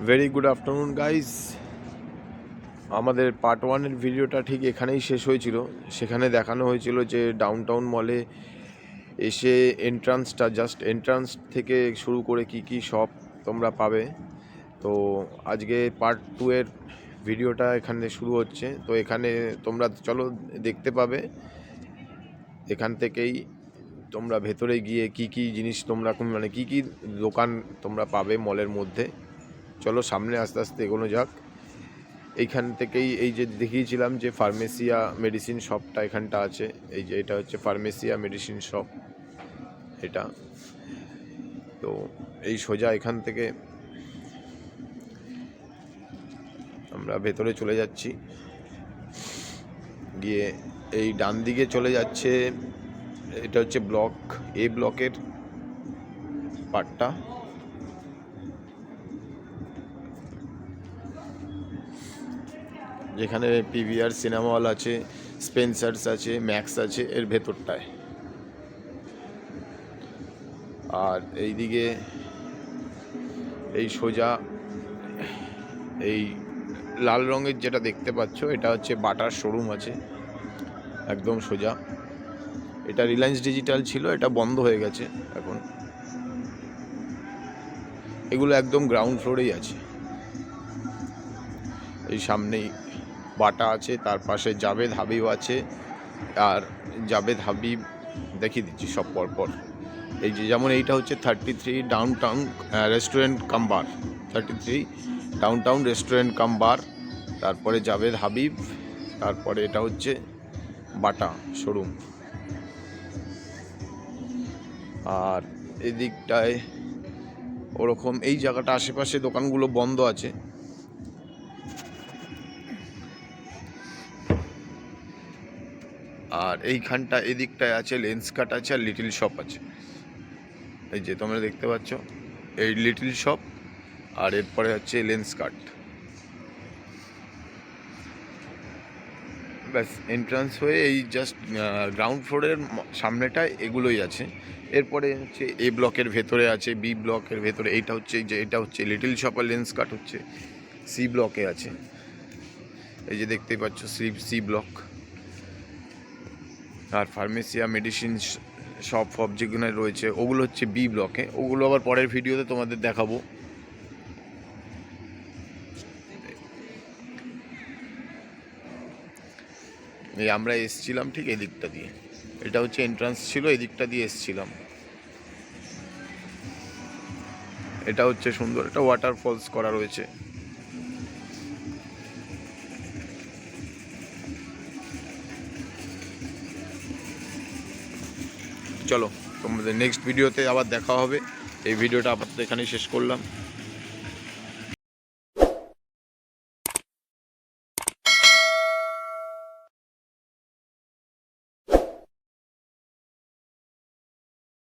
Very good afternoon guys. আমাদের part ওয়ানের ভিডিওটা ঠিক এখানেই শেষ হয়েছিল। সেখানে দেখানো হয়েছিল যে ডাউনটাউন মলে এসে এন্ট্রান্সটা, জাস্ট এন্ট্রান্স থেকে শুরু করে কি কি শপ তোমরা পাবে। তো আজকে পার্ট টু এর ভিডিওটা এখানে শুরু হচ্ছে। তো এখানে তোমরা চলো দেখতে পাবে। এখান থেকেই তোমরা ভেতরে গিয়ে কি কি জিনিস তোমরা মানে কি কি দোকান তোমরা পাবে মলের মধ্যে। চলো সামনে আস্তে আস্তে এগোনো যাক। এইখান থেকেই এই যে দেখিয়েছিলাম যে ফার্মেসিয়া মেডিসিন শপটা এখানটা আছে, এই যে এটা হচ্ছে ফার্মেসিয়া মেডিসিন শপ এটা। তো এই সোজা এখান থেকে আমরা ভেতরে চলে যাচ্ছি, গিয়ে এই ডান দিকে চলে যাচ্ছে, এটা হচ্ছে ব্লক এ, ব্লকের পার্টটা। যেখানে পিভিআর সিনেমা হল আছে, স্পেন্সার্স আছে, ম্যাক্স আছে এর ভেতরটায়। আর এইদিকে এই সোজা এই লাল রঙের যেটা দেখতে পাচ্ছ এটা হচ্ছে বাটার শোরুম আছে একদম সোজা। এটা রিলায়েন্স ডিজিটাল ছিল, এটা বন্ধ হয়ে গেছে এখন। এগুলো একদম গ্রাউন্ড ফ্লোরেই আছে। এই সামনেই বাটা আছে, তার পাশে জাভেদ হাবিব আছে। আর জাভেদ হাবিব দেখিয়ে দিচ্ছি সব পরপর। এই যে যেমন এইটা হচ্ছে 33 ডাউনটাউন রেস্টুরেন্ট কাম বার, 33 ডাউনটাউন রেস্টুরেন্ট কাম বার। তারপরে জাভেদ হাবিব, তারপরে এটা হচ্ছে বাটা শোরুম। আর এদিকটায় ওরকম এই জায়গাটা আশেপাশে দোকানগুলো বন্ধ আছে। আর এইখানটা এদিকটায় আছে লেন্স কাট আছে আর লিটল শপ আছে। এই যে তোমরা দেখতে পাচ্ছ এই লিটল শপ, আর এরপরে হচ্ছে লেন্স কাট। ব্যাস এন্ট্রান্স হয়ে এই জাস্ট গ্রাউন্ড ফ্লোরের সামনেটায় এগুলোই আছে। এরপরে হচ্ছে এ ব্লকের ভেতরে আছে, বি ব্লকের ভেতরে এইটা হচ্ছে, যে এটা হচ্ছে লিটল শপ আর লেন্স কাট হচ্ছে সি ব্লকে আছে। এই যে দেখতেই পাচ্ছ সি ব্লক। আর ফার্মেসিয়া মেডিসিন শপ ফপ যেগুলো রয়েছে ওগুলো হচ্ছে বি ব্লকে। ওগুলো আবার পরের ভিডিওতে তোমাদের দেখাবো। এই আমরা এসছিলাম ঠিক এই দিকটা দিয়ে, এটা হচ্ছে এন্ট্রান্স ছিল, এই দিকটা দিয়ে এসছিলাম। এটা হচ্ছে সুন্দর, এটা ওয়াটারফলস করা রয়েছে। চলো তোমাদের নেক্সট ভিডিওতে আবার দেখা হবে। এই ভিডিওটা আপাতত এখানেই শেষ করলাম।